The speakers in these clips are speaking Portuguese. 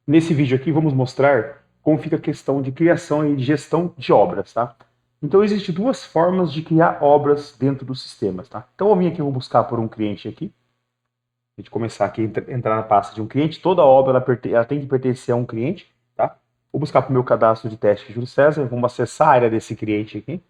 Nesse vídeo aqui vamos mostrar como fica a questão de criação e de gestão de obras, tá? Então existem duas formas de criar obras dentro dos sistemas, tá? Então eu vim aqui, vou buscar por um cliente aqui. A gente começar aqui, entrar na pasta de um cliente. Toda obra ela tem que pertencer a um cliente, tá? Vou buscar para o meu cadastro de teste Júlio César, vamos acessar a área desse cliente aqui.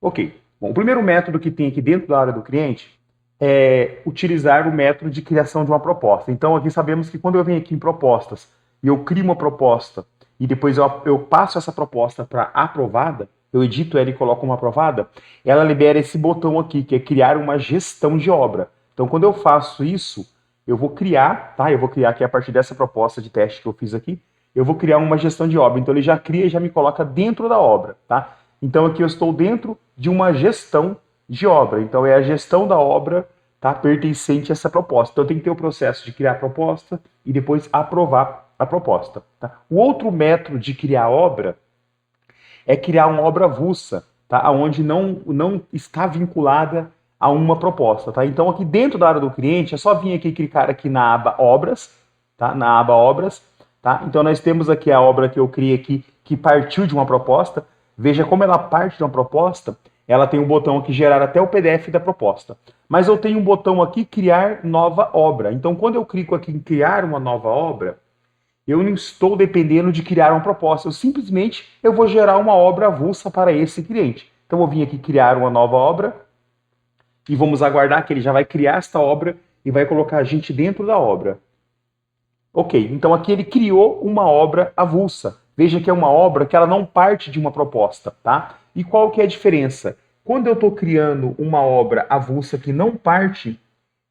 Ok. Bom, o primeiro método que tem aqui dentro da área do cliente é utilizar o método de criação de uma proposta. Então, aqui sabemos que quando eu venho aqui em propostas e eu crio uma proposta e depois eu passo essa proposta para aprovada, eu edito ela e coloco uma aprovada, ela libera esse botão aqui, que é criar uma gestão de obra. Então, quando eu faço isso, eu vou criar, tá? Eu vou criar aqui a partir dessa proposta de teste que eu fiz aqui, eu vou criar uma gestão de obra. Então, ele já cria e já me coloca dentro da obra, tá? Então, aqui eu estou dentro de uma gestão de obra. Então, é a gestão da obra, tá, pertencente a essa proposta. Então, tem que ter o processo de criar a proposta e depois aprovar a proposta. Tá? O outro método de criar obra é criar uma obra avulsa, tá? Onde não está vinculada a uma proposta. Tá? Então, aqui dentro da área do cliente, é só vir aqui clicar aqui na aba Obras, tá? Na aba Obras. Tá? Então, nós temos aqui a obra que eu criei aqui, que partiu de uma proposta. Veja como ela parte de uma proposta, ela tem um botão aqui, gerar até o PDF da proposta. Mas eu tenho um botão aqui, criar nova obra. Então, quando eu clico aqui em criar uma nova obra, eu não estou dependendo de criar uma proposta. Eu vou gerar uma obra avulsa para esse cliente. Então, eu vim aqui criar uma nova obra e vamos aguardar que ele já vai criar esta obra e vai colocar a gente dentro da obra. Ok, então aqui ele criou uma obra avulsa. Veja que é uma obra que ela não parte de uma proposta, tá? E qual que é a diferença? Quando eu estou criando uma obra avulsa que não parte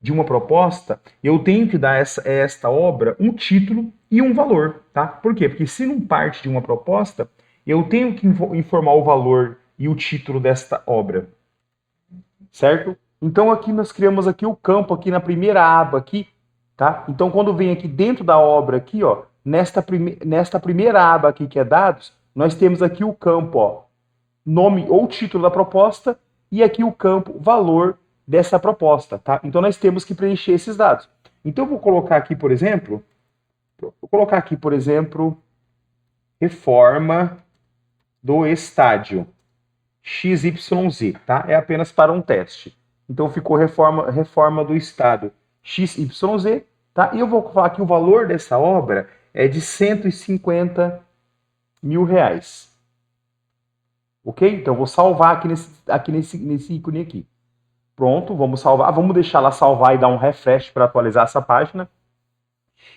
de uma proposta, eu tenho que dar esta obra um título e um valor, tá? Por quê? Porque se não parte de uma proposta, eu tenho que informar o valor e o título desta obra, certo? Então aqui nós criamos aqui o campo aqui na primeira aba aqui, tá? Então quando vem aqui dentro da obra aqui, ó, nesta primeira aba aqui que é dados, nós temos aqui o campo, ó, nome ou título da proposta e aqui o campo valor dessa proposta, tá? Então nós temos que preencher esses dados. Então eu vou colocar aqui, por exemplo, reforma do estádio XYZ, tá? É apenas para um teste. Então ficou reforma do estádio XYZ, tá? E eu vou falar que o valor dessa obra é de R$ 150 mil. Ok? Então vou salvar aqui nesse ícone aqui. Pronto, vamos salvar. Vamos deixar ela salvar e dar um refresh para atualizar essa página.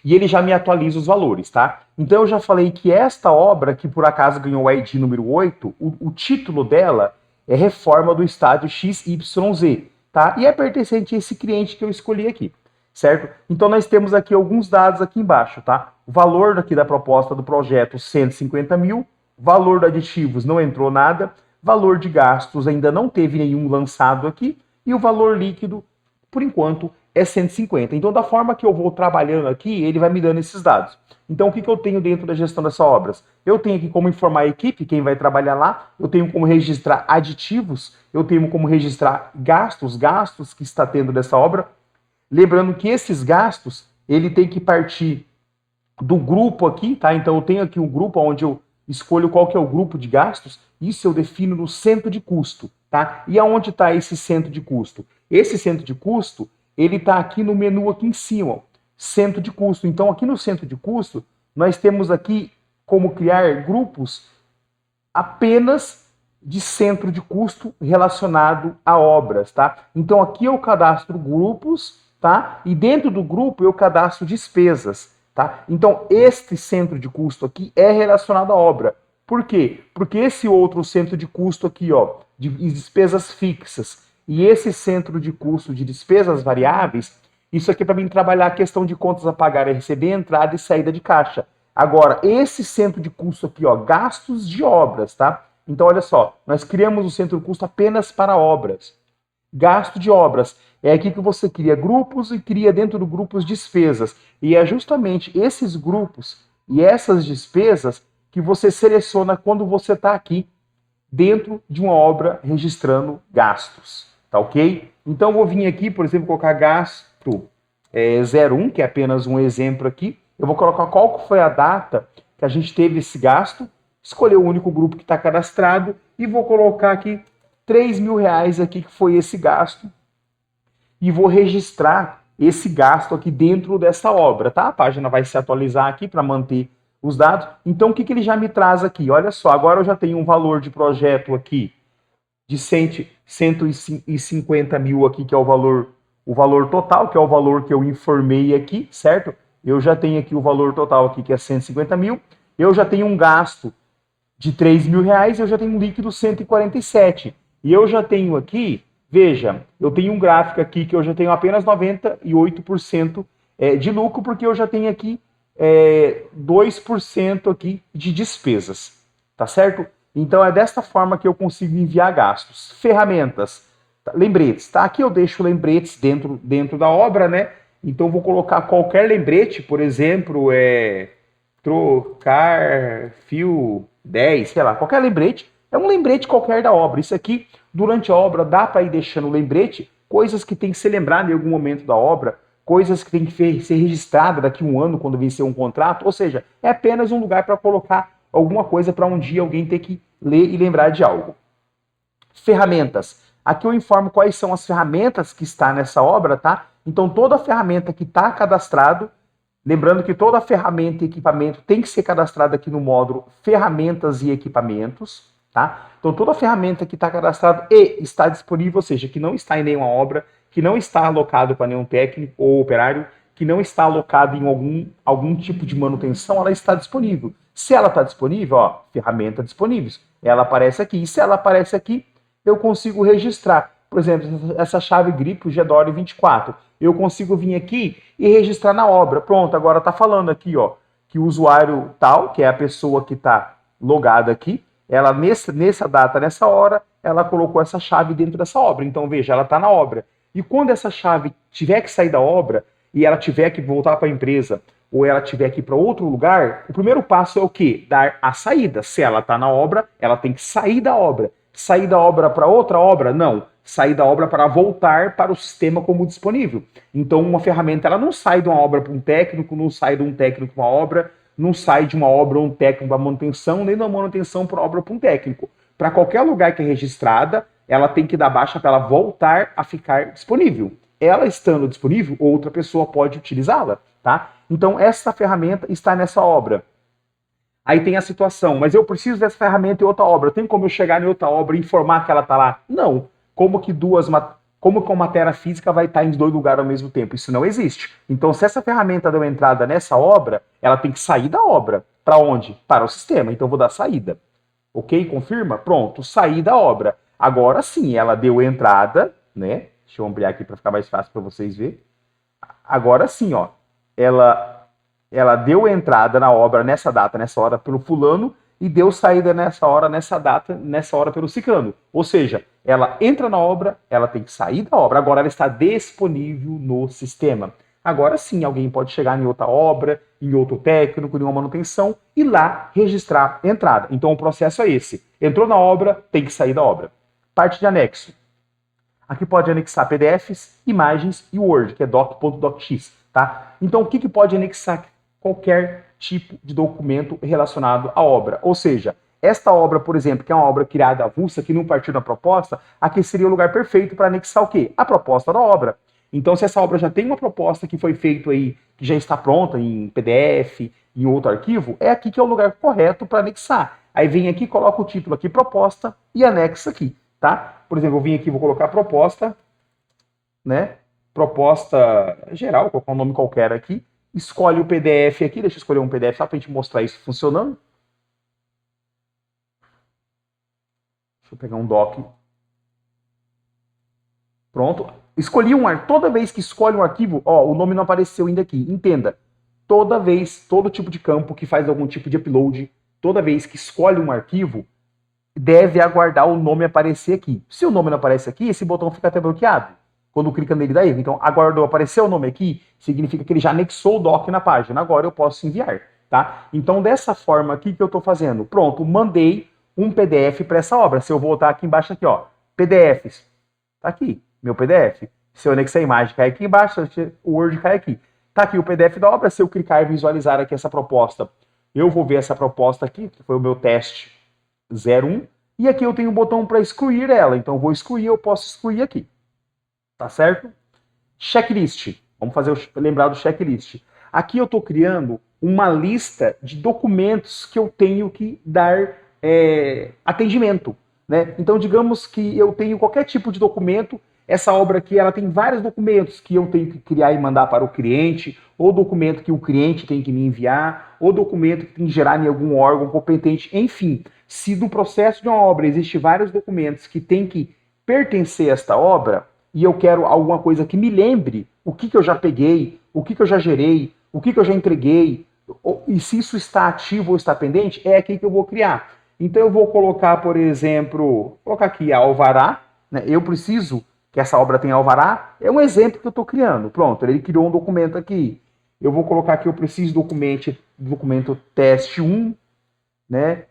E ele já me atualiza os valores, tá? Então eu já falei que esta obra, que por acaso ganhou o ID número 8, o título dela é Reforma do Estádio XYZ, tá? E é pertencente a esse cliente que eu escolhi aqui, certo? Então nós temos aqui alguns dados aqui embaixo, tá? O valor aqui da proposta do projeto, 150 mil. Valor de aditivos, não entrou nada. Valor de gastos, ainda não teve nenhum lançado aqui. E o valor líquido, por enquanto, é 150. Então, da forma que eu vou trabalhando aqui, ele vai me dando esses dados. Então, o que eu tenho dentro da gestão dessas obras? Eu tenho aqui como informar a equipe, quem vai trabalhar lá, eu tenho como registrar aditivos, eu tenho como registrar gastos que está tendo dessa obra. Lembrando que esses gastos, ele tem que partir do grupo aqui, tá? Então, eu tenho aqui um grupo onde eu escolho qual que é o grupo de gastos, isso eu defino no centro de custo, tá? E aonde está esse centro de custo? Esse centro de custo, ele está aqui no menu aqui em cima, ó, centro de custo. Então, aqui no centro de custo, nós temos aqui como criar grupos apenas de centro de custo relacionado a obras, tá? Então, aqui eu cadastro grupos, tá? E dentro do grupo eu cadastro despesas, tá? Então, este centro de custo aqui é relacionado à obra. Por quê? Porque esse outro centro de custo aqui, ó, de despesas fixas, e esse centro de custo de despesas variáveis, isso aqui é para mim trabalhar a questão de contas a pagar e receber, entrada e saída de caixa. Agora, esse centro de custo aqui, ó, gastos de obras, tá? Então, olha só, nós criamos o centro de custo apenas para obras. Gasto de obras. É aqui que você cria grupos e cria dentro do grupos despesas. E é justamente esses grupos e essas despesas que você seleciona quando você está aqui dentro de uma obra registrando gastos. Tá ok? Então, eu vou vir aqui, por exemplo, colocar gasto 01, que é apenas um exemplo aqui. Eu vou colocar qual que foi a data que a gente teve esse gasto, escolher o único grupo que está cadastrado e vou colocar aqui R$ 3.000 aqui que foi esse gasto e vou registrar esse gasto aqui dentro dessa obra, tá? A página vai se atualizar aqui para manter os dados. Então, o que ele já me traz aqui? Olha só, agora eu já tenho um valor de projeto aqui de 150 mil aqui, que é o valor total, que é o valor que eu informei aqui, certo? Eu já tenho aqui o valor total aqui, que é 150 mil. Eu já tenho um gasto de R$ 3.000, eu já tenho um líquido 147. E eu já tenho aqui, veja, eu tenho um gráfico aqui que eu já tenho apenas 98% de lucro, porque eu já tenho aqui 2% aqui de despesas, tá certo? Então é desta forma que eu consigo enviar gastos. Ferramentas, lembretes, tá? Aqui eu deixo lembretes dentro da obra, né? Então eu vou colocar qualquer lembrete, por exemplo, trocar fio 10, sei lá, qualquer lembrete, é um lembrete qualquer da obra. Isso aqui, durante a obra, dá para ir deixando lembrete, coisas que tem que ser lembrado em algum momento da obra, coisas que tem que ser registrada daqui a um ano, quando vencer um contrato, ou seja, é apenas um lugar para colocar alguma coisa para um dia alguém ter que ler e lembrar de algo. Ferramentas. Aqui eu informo quais são as ferramentas que está nessa obra, tá? Então, toda ferramenta que está cadastrado, lembrando que toda ferramenta e equipamento tem que ser cadastrada aqui no módulo Ferramentas e Equipamentos, tá? Então, toda ferramenta que está cadastrada e está disponível, ou seja, que não está em nenhuma obra, que não está alocado para nenhum técnico ou operário, que não está alocado em algum tipo de manutenção, ela está disponível. Se ela está disponível, ó, ferramenta disponíveis, ela aparece aqui. E se ela aparece aqui, eu consigo registrar. Por exemplo, essa chave GRIP, o GEDORI 24. Eu consigo vir aqui e registrar na obra. Pronto, agora está falando aqui, ó, que o usuário tal, que é a pessoa que está logada aqui, ela nessa data, nessa hora, ela colocou essa chave dentro dessa obra. Então, veja, ela está na obra. E quando essa chave tiver que sair da obra e ela tiver que voltar para a empresa ou ela tiver que ir para outro lugar, o primeiro passo é o quê? Dar a saída. Se ela está na obra, ela tem que sair da obra. Sair da obra para outra obra? Não. Sair da obra para voltar para o sistema como disponível. Então, uma ferramenta ela não sai de uma obra para um técnico, não sai de um técnico para uma obra, não sai de uma obra ou um técnico para manutenção, nem da manutenção para obra para um técnico. Para qualquer lugar que é registrada, ela tem que dar baixa para ela voltar a ficar disponível. Ela estando disponível, outra pessoa pode utilizá-la, tá? Então, essa ferramenta está nessa obra. Aí tem a situação, mas eu preciso dessa ferramenta em outra obra. Tem como eu chegar em outra obra e informar que ela está lá? Não. Como que uma matéria física vai estar em dois lugares ao mesmo tempo? Isso não existe. Então, se essa ferramenta deu entrada nessa obra, ela tem que sair da obra. Para onde? Para o sistema. Então, eu vou dar saída. Ok? Confirma? Pronto. Sair da obra. Agora sim, ela deu entrada, né? Deixa eu ampliar aqui para ficar mais fácil para vocês verem. Agora sim, ó. Ela deu entrada na obra nessa data, nessa hora, pelo fulano, e deu saída nessa hora, nessa data, nessa hora pelo ciclano. Ou seja, ela entra na obra, ela tem que sair da obra, agora ela está disponível no sistema. Agora sim, alguém pode chegar em outra obra, em outro técnico, em uma manutenção, e lá registrar entrada. Então o processo é esse. Entrou na obra, tem que sair da obra. Parte de anexo. Aqui pode anexar PDFs, imagens e Word, que é doc.docx, tá? Então o que pode anexar? Qualquer tipo de documento relacionado à obra. Ou seja, esta obra, por exemplo, que é uma obra criada avulsa, que não partiu da proposta, aqui seria o lugar perfeito para anexar o quê? A proposta da obra. Então, se essa obra já tem uma proposta que foi feita aí, que já está pronta em PDF, em outro arquivo, é aqui que é o lugar correto para anexar. Aí vem aqui, coloca o título aqui, proposta, e anexa aqui, tá? Por exemplo, eu vim aqui, vou colocar proposta, né? Proposta geral, colocar um nome qualquer aqui, escolhe o PDF aqui, deixa eu escolher um PDF só para a gente mostrar isso funcionando. Deixa eu pegar um doc. Pronto. Escolhi um arquivo. Toda vez que escolhe um arquivo, ó, o nome não apareceu ainda aqui. Entenda. Toda vez, todo tipo de campo que faz algum tipo de upload, toda vez que escolhe um arquivo, deve aguardar o nome aparecer aqui. Se o nome não aparece aqui, esse botão fica até bloqueado. Quando clica nele dá erro. Então, aguardou aparecer o nome aqui, significa que ele já anexou o doc na página. Agora eu posso enviar, tá? Então, dessa forma aqui que eu estou fazendo. Pronto, mandei um PDF para essa obra. Se eu voltar aqui embaixo, aqui, ó, PDFs. Tá aqui, meu PDF. Se eu anexar a imagem, cai aqui embaixo, o Word cai aqui. Tá aqui o PDF da obra, se eu clicar e visualizar aqui essa proposta, eu vou ver essa proposta aqui, que foi o meu teste 01, e aqui eu tenho um botão para excluir ela, então eu vou excluir, eu posso excluir aqui. Tá certo? Checklist. Vamos lembrar do checklist. Aqui eu estou criando uma lista de documentos que eu tenho que dar atendimento. Né? Então, digamos que eu tenho qualquer tipo de documento. Essa obra aqui ela tem vários documentos que eu tenho que criar e mandar para o cliente, ou documento que o cliente tem que me enviar, ou documento que tem que gerar em algum órgão competente. Enfim, se no processo de uma obra existem vários documentos que tem que pertencer a esta obra, e eu quero alguma coisa que me lembre o que eu já peguei, o que eu já gerei, o que eu já entreguei, e se isso está ativo ou está pendente, é aqui que eu vou criar. Então eu vou colocar, por exemplo, colocar aqui a alvará, né? Eu preciso que essa obra tenha alvará, é um exemplo que eu estou criando. Pronto, ele criou um documento aqui. Eu vou colocar aqui, eu preciso do documento teste 1, né?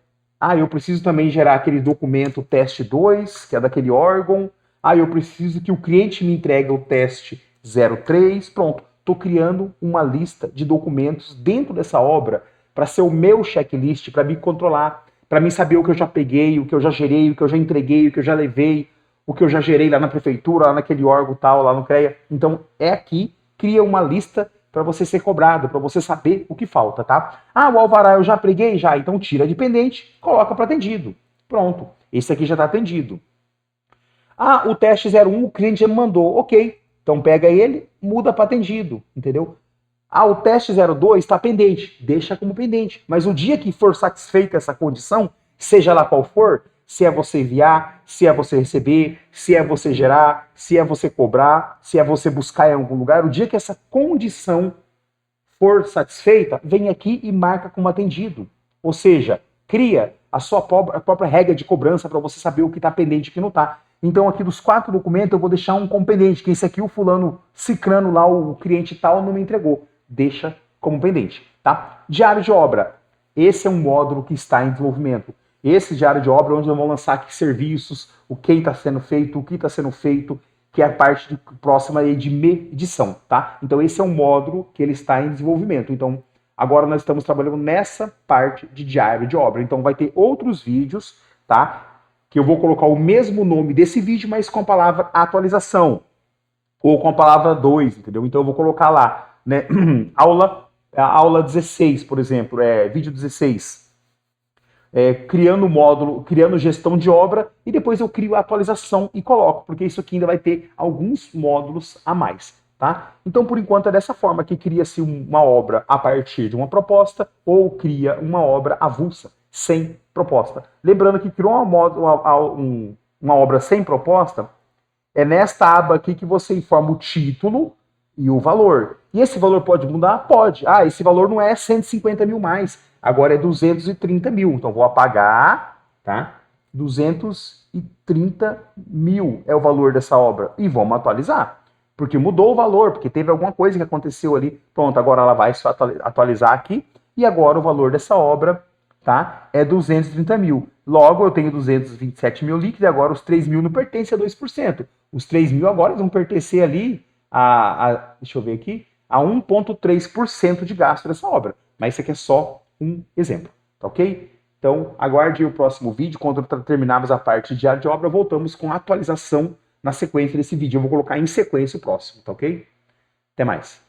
Eu preciso também gerar aquele documento teste 2, que é daquele órgão. Eu preciso que o cliente me entregue o teste 03. Pronto, estou criando uma lista de documentos dentro dessa obra para ser o meu checklist, para me controlar, para mim saber o que eu já peguei, o que eu já gerei, o que eu já entreguei, o que eu já levei, o que eu já gerei lá na prefeitura, lá naquele órgão tal, lá no CREA. Então, é aqui, cria uma lista para você ser cobrado, para você saber o que falta, tá? O alvará eu já preguei? Já. Então, tira de pendente, coloca para atendido. Pronto. Esse aqui já está atendido. O teste 01 o cliente já me mandou. Ok. Então, pega ele, muda para atendido, entendeu? O teste 02 está pendente. Deixa como pendente. Mas o dia que for satisfeita essa condição, seja lá qual for, se é você enviar, se é você receber, se é você gerar, se é você cobrar, se é você buscar em algum lugar, o dia que essa condição for satisfeita, vem aqui e marca como atendido. Ou seja, cria a sua própria regra de cobrança para você saber o que está pendente e o que não está. Então aqui dos 4 documentos eu vou deixar um como pendente, que esse aqui o fulano cicrano lá, o cliente tal, não me entregou. Deixa como pendente, tá? Diário de obra. Esse é um módulo que está em desenvolvimento. Esse diário de obra, onde eu vou lançar aqui serviços, o que está sendo feito, o que está sendo feito, que é a parte próxima aí de medição, tá? Então esse é um módulo que ele está em desenvolvimento. Então agora nós estamos trabalhando nessa parte de diário de obra. Então vai ter outros vídeos, tá? Que eu vou colocar o mesmo nome desse vídeo, mas com a palavra atualização. Ou com a palavra 2, entendeu? Então eu vou colocar lá, né? aula 16, por exemplo, vídeo 16. Criando módulo, criando gestão de obra, e depois eu crio a atualização e coloco, porque isso aqui ainda vai ter alguns módulos a mais, tá? Então, por enquanto, é dessa forma que cria-se uma obra a partir de uma proposta, ou cria uma obra avulsa, sem proposta. Lembrando que criou uma obra sem proposta, é nesta aba aqui que você informa o título e o valor. E esse valor pode mudar? Pode. Esse valor não é 150 mil mais, agora é 230 mil. Então vou apagar, tá? 230 mil é o valor dessa obra. E vamos atualizar. Porque mudou o valor, porque teve alguma coisa que aconteceu ali. Pronto, agora ela vai só atualizar aqui. E agora o valor dessa obra, tá? É 230 mil. Logo, eu tenho 227 mil líquido e agora os 3 mil não pertencem a 2%. Os 3 mil agora vão pertencer ali deixa eu ver aqui, a 1,3% de gasto dessa obra. Mas isso aqui é só um exemplo, tá ok? Então, aguarde o próximo vídeo. Quando terminarmos a parte de diário de obra, voltamos com a atualização na sequência desse vídeo. Eu vou colocar em sequência o próximo, tá ok? Até mais.